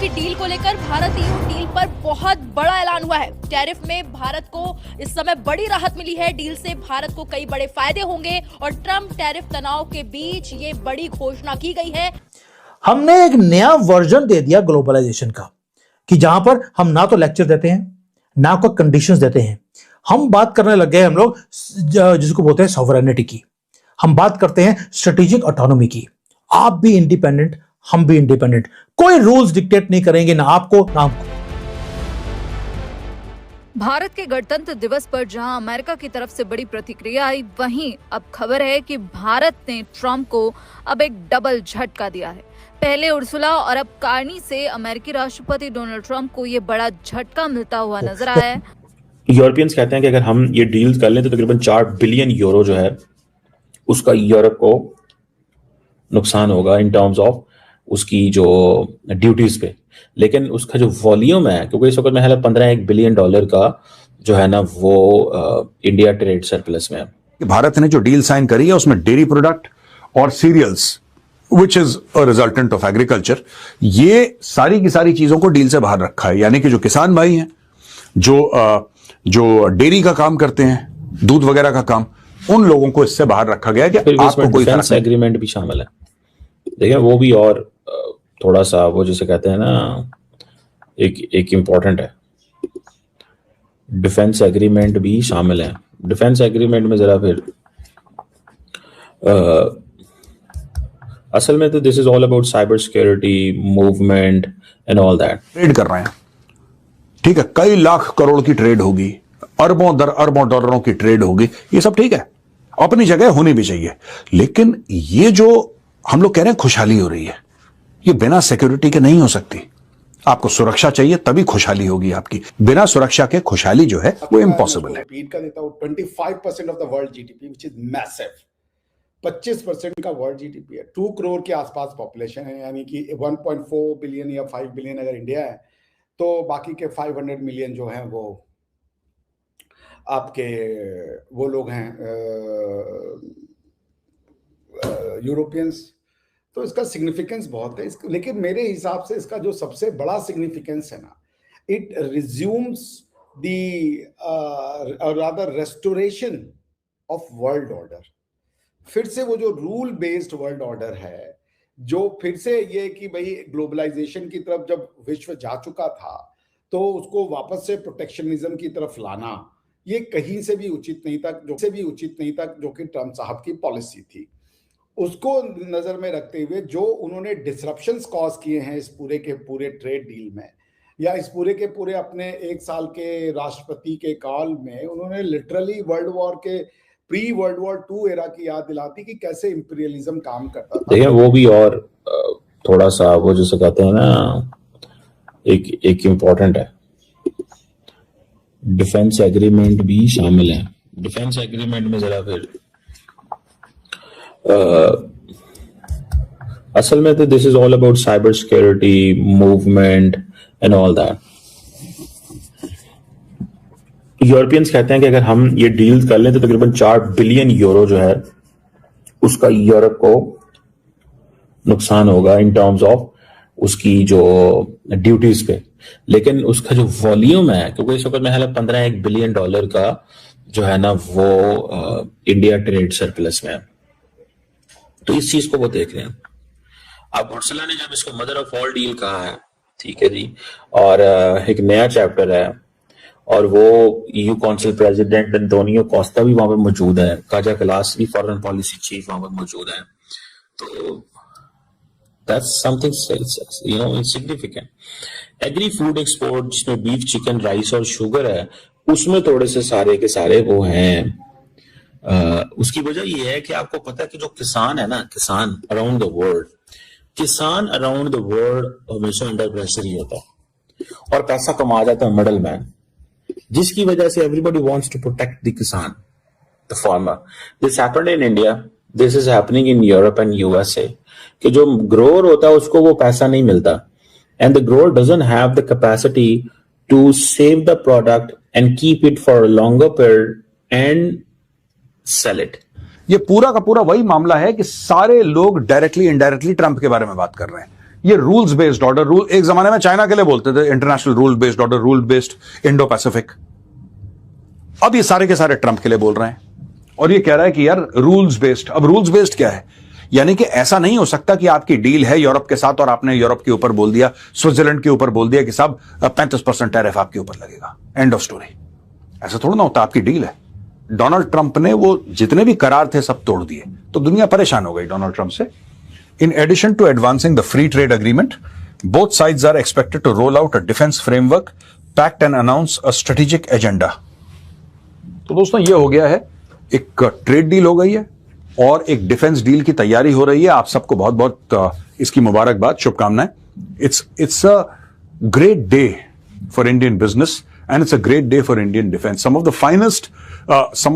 की डील को लेकर भारत ईयू डील पर बहुत बड़ा ऐलान हुआ है। टैरिफ में भारत को इस समय बड़ी राहत मिली है। डील से भारत को कई बड़े फायदे होंगे और ट्रंप टैरिफ तनाव के बीच ये बड़ी घोषणा की गई है। हमने एक नया वर्जन दे दिया ग्लोबलाइजेशन का कि जहां पर हम ना तो लेक्चर देते हैं ना कोई कंडीशंस देते हैं। हम बात करने लग गए हम लोग जिसको बोलते हैं सॉवरेनिटी की। हम बात करते हैं स्ट्रेटेजिक ऑटोनॉमी की। आप भी इंडिपेंडेंट, हम भी इंडिपेंडेंट। कोई रूल्स डिक्टेट नहीं करेंगे, ना आपको ना हमको। भारत के गणतंत्र दिवस पर जहां अमेरिका की तरफ से बड़ी प्रतिक्रिया आई, वहीं अब खबर है कि भारत ने ट्रंप को अब एक डबल झटका दिया है। पहले उर्सुला और अब कार्नी से अमेरिकी राष्ट्रपति डोनाल्ड ट्रंप को ये बड़ा झटका मिलता हुआ नजर आया है। यूरोपियंस कहते हैं कि अगर हम ये डील कर लें तो तकरीबन 4 बिलियन यूरो जो है उसका यूरोप को नुकसान होगा इन टर्म्स ऑफ उसकी जो ड्यूटीज पे। लेकिन उसका जो वॉल्यूम है, क्योंकि इस वक्त में 15 बिलियन डॉलर का जो है ना वो इंडिया ट्रेड सरप्लस में है। भारत ने जो डील साइन करी है उसमें डेयरी प्रोडक्ट और cereals which is a resultant of agriculture, ये सारी की सारी चीजों को डील से बाहर रखा है। यानी कि जो किसान भाई हैं, जो डेयरी का काम करते हैं, दूध वगैरह का काम, उन लोगों को इससे बाहर रखा गया है कि आपको कोई डिफेंस एग्रीमेंट भी शामिल है। देखिए वो भी और थोड़ा सा वो जैसे कहते हैं ना एक इम्पोर्टेंट है। डिफेंस एग्रीमेंट भी शामिल है। डिफेंस एग्रीमेंट में जरा फिर असल में तो this is all about cyber security, movement and all that. Trade कर रहे हैं, ठीक है, कई लाख करोड़ की ट्रेड होगी, अरबों दर अरबों डॉलरों की ट्रेड होगी, ये सब ठीक है, अपनी जगह होनी भी चाहिए। लेकिन ये जो हम लोग कह रहे हैं खुशहाली हो रही है, ये बिना सिक्योरिटी के नहीं हो सकती। आपको सुरक्षा चाहिए तभी खुशहाली होगी आपकी। बिना सुरक्षा के खुशहाली जो है वो इम्पॉसिबल है। रिपीट कर देता हूं, 25% of the world GDP which is massive. 25% का वर्ल्ड जीडीपी है। 2 करोड़ के आसपास पॉपुलेशन है, यानी कि 1.4 बिलियन या 5 बिलियन अगर इंडिया है तो बाकी के 500 मिलियन जो हैं वो आपके वो लोग हैं यूरोपियंस। तो इसका सिग्निफिकेंस बहुत है। लेकिन मेरे हिसाब से इसका जो सबसे बड़ा सिग्निफिकेंस है ना, it resumes the rather restoration of world order. फिर से वो जो रूल बेस्ड वर्ल्ड ऑर्डर है, जो फिर से ये कि भाई ग्लोबलाइजेशन की तरफ जब विश्व जा चुका था तो उसको वापस से प्रोटेक्शनिज्म की तरफ लाना, ये कहीं से भी उचित नहीं था, जो कि ट्रंप साहब की पॉलिसी थी। उसको नजर में रखते हुए जो उन्होंने डिसरप्शंस कॉज किए हैं इस पूरे के पूरे ट्रेड डील में, या इस पूरे के पूरे अपने 1 साल के राष्ट्रपति के काल में, उन्होंने लिटरली वर्ल्ड वॉर के प्री वर्ल्ड वॉर 2 एरा की याद दिलाती कि कैसे इंपीरियलिज्म काम करता था। देखिए वो भी और थोड़ा सा वो जैसे कहते हैं ना एक इम्पोर्टेंट है। डिफेंस एग्रीमेंट भी शामिल है। डिफेंस एग्रीमेंट में जरा फिर असल में तो this is all about cyber security, movement and all that. Europeans कहते हैं कि अगर हम ये डील कर लें तो तकरीबन 4 बिलियन यूरो जो है उसका यूरोप को नुकसान होगा इन टर्म्स ऑफ उसकी जो ड्यूटीज पे। लेकिन उसका जो वॉल्यूम है, क्योंकि इस वक्त में 15 बिलियन डॉलर का जो है ना वो इंडिया ट्रेड सरप्लस में है। तो इस चीज को वो देख रहे हैं। अब उर्सुला ने जब इसको मदर ऑफ ऑल डील कहा है, ठीक है जी, और एक नया चैप्टर है, और वो EU council president Antonio Costa भी वहां पर मौजूद है, काजा कलास भी फॉरेन पॉलिसी चीफ वहां पर मौजूद है। तो that's something insignificant. Agri food export जिसमें बीफ, चिकन, राइस और शुगर है, उसमें थोड़े से सारे के सारे वो हैं। उसकी वजह ये है कि आपको पता है कि जो किसान है ना, किसान अराउंड द वर्ल्ड हमेशा अंडर प्रेशर ही होता है और पैसा कमा जाता है मिडल मैन, जिसकी वजह से everybody wants to protect the kisan, the farmer. This happened in India, this is happening in Europe and USA कि जो ग्रोअर होता है उसको वो पैसा नहीं मिलता, and the grower doesn't have the capacity to save the product and keep it for a longer period and sell it. ये पूरा का पूरा वही मामला है कि सारे लोग डायरेक्टली इनडायरेक्टली ट्रंप के बारे में बात कर रहे हैं ये रूल्स बेस्ड ऑर्डर, रूल एक जमाने में चाइना के लिए बोलते थे international rule based order, rule based Indo Pacific, अब ये सारे के सारे ट्रंप के लिए बोल रहे हैं और ये कह रहा है कि यार रूल्स बेस्ड। अब रूल्स बेस्ड क्या है? यानी कि ऐसा नहीं हो सकता कि आपकी डील है यूरोप के साथ और आपने यूरोप के ऊपर बोल दिया, स्विट्जरलैंड के ऊपर बोल दिया कि साहब 35% टैरिफ आपके ऊपर लगेगा, एंड ऑफ स्टोरी। ऐसा थोड़ा ना होता, आपकी डील है। डोनाल्ड ट्रंप ने वो जितने भी करार थे सब तोड़ दिए, तो दुनिया परेशान हो गई डोनाल्ड ट्रंप से। In addition to advancing the free trade agreement, both sides are expected to roll out a defense framework, pact and announce a strategic agenda. तो दोस्तों ये हो गया है, एक ट्रेड डील हो गई है और एक डिफेंस डील की तैयारी हो रही है। आप सबको बहुत बहुत इसकी मुबारकबाद, शुभकामनाएं। It's a great day for Indian business and it's a great day for Indian defense. Some of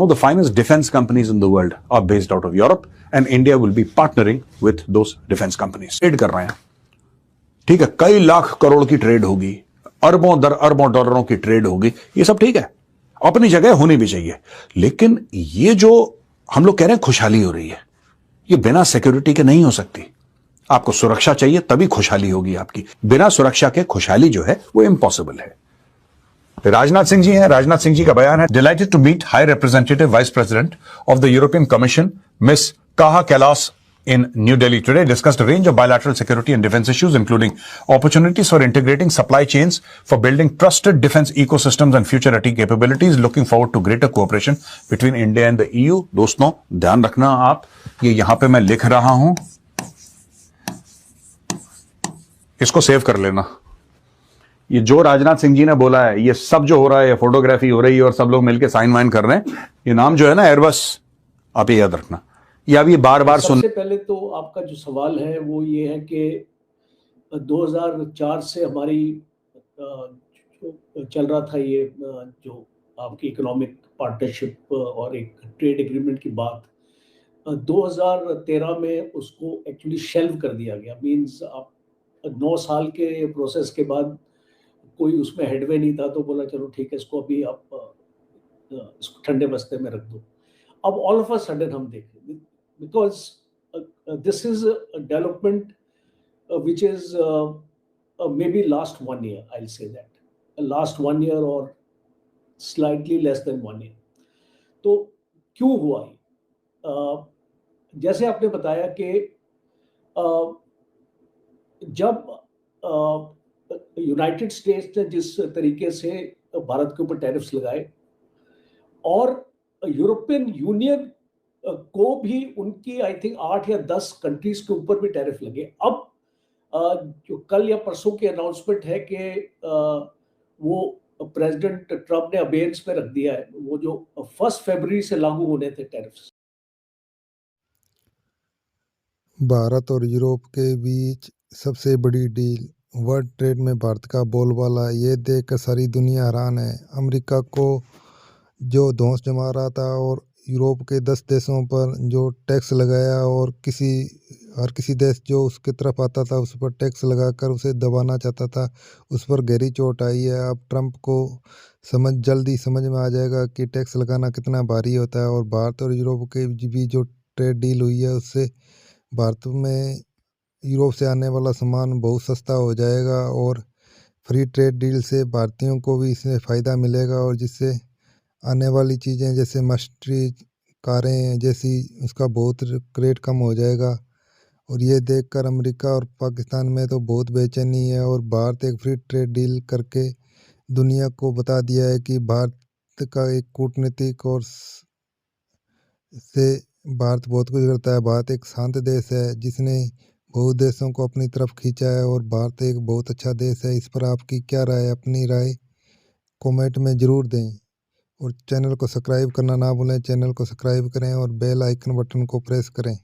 the finest defense companies in the world are based out of Europe. And India will be partnering with those defense companies. Trade कर रहे हैं, ठीक है, कई लाख करोड़ की trade होगी, अरबों दर अरबों डॉलरों की ट्रेड होगी, ये सब ठीक है, अपनी जगह होनी भी चाहिए। लेकिन ये जो हम लोग कह रहे हैं खुशहाली हो रही है, ये बिना सिक्योरिटी के नहीं हो सकती। आपको सुरक्षा चाहिए तभी खुशहाली होगी आपकी, बिना सुरक्षा के खुशहाली जो है वो इम्पॉसिबल है। राजनाथ सिंह जी हैं, राजनाथ सिंह जी का बयान है, delighted to meet high representative vice president of the European Commission Miss Kaha Kallas in New Delhi today, discussed a range of bilateral security and defense issues, including opportunities for integrating supply chains, for building trusted defense ecosystems and future-ready capabilities. Looking forward to greater cooperation between India and the EU. दोस्तों ध्यान रखना आप, ये यहां पे मैं लिख रहा हूं, इसको सेव कर लेना। ये जो राजनाथ सिंह जी ने बोला है, ये सब जो हो रहा है, ये फोटोग्राफी हो रही है और सब लोग मिलकर साइन वाइन कर रहे हैं, ये नाम जो है ना एयरबस, आप ये याद रखना। या भी बार बार सुन। सबसे पहले तो आपका जो सवाल है वो ये है कि 2004 से हमारी जो चल रहा था ये जो आपकी इकोनॉमिक पार्टनरशिप और एक ट्रेड एग्रीमेंट की बात, 2013 में उसको एक्चुअली शेल्व कर दिया गया। मींस आप 9 साल के प्रोसेस के बाद कोई उसमें हेडवे नहीं था, तो बोला चलो ठीक है, इसको अभी आप इसको ठंडे बस्ते में रख दो। अब ऑल ऑफ अ सडन हम देखें, because this is a development which is maybe last 1 year, I'll say that, last 1 year or slightly less than 1 year. तो क्यों हुआ ये? जैसे आपने बताया कि जब यूनाइटेड स्टेट्स ने जिस तरीके से भारत के ऊपर टैरिफ्स लगाए और यूरोपियन यूनियन को भी उनकी आई थिंक 8 या 10 कंट्रीज के ऊपर भी टैरिफ लगे। अब जो कल या परसों की अनाउंसमेंट है कि वो प्रेसिडेंट ट्रंप ने अबेयंस में रख दिया है, वो जो 1 फरवरी से लागू होने थे टैरिफ्स। भारत और यूरोप के बीच सबसे बड़ी डील, वर्ल्ड ट्रेड में भारत का बोलबाला, ये देखकर सारी दुनिया हैरान है। अमेरिका को जो धौंस जमा रहा था और यूरोप के 10 देशों पर जो टैक्स लगाया और हर किसी देश जो उसके तरफ आता था उस पर टैक्स लगाकर उसे दबाना चाहता था, उस पर गहरी चोट आई है। अब ट्रंप को जल्दी समझ में आ जाएगा कि टैक्स लगाना कितना भारी होता है। और भारत और यूरोप के भी जो ट्रेड डील हुई है उससे भारत में यूरोप से आने वाला सामान बहुत सस्ता हो जाएगा और फ्री ट्रेड डील से भारतीयों को भी इसमें फ़ायदा मिलेगा और जिससे आने वाली चीज़ें जैसे मशीनरी, कारें जैसी, उसका बहुत रेट कम हो जाएगा। और ये देखकर अमेरिका और पाकिस्तान में तो बहुत बेचैनी है और भारत एक फ्री ट्रेड डील करके दुनिया को बता दिया है कि भारत का एक कूटनीतिक और से भारत बहुत कुछ करता है। भारत एक शांत देश है जिसने बहुत देशों को अपनी तरफ खींचा है और भारत एक बहुत अच्छा देश है। इस पर आपकी क्या राय है? अपनी राय कमेंट में ज़रूर दें और चैनल को सब्सक्राइब करना ना भूलें। चैनल को सब्सक्राइब करें और बेल आइकन बटन को प्रेस करें।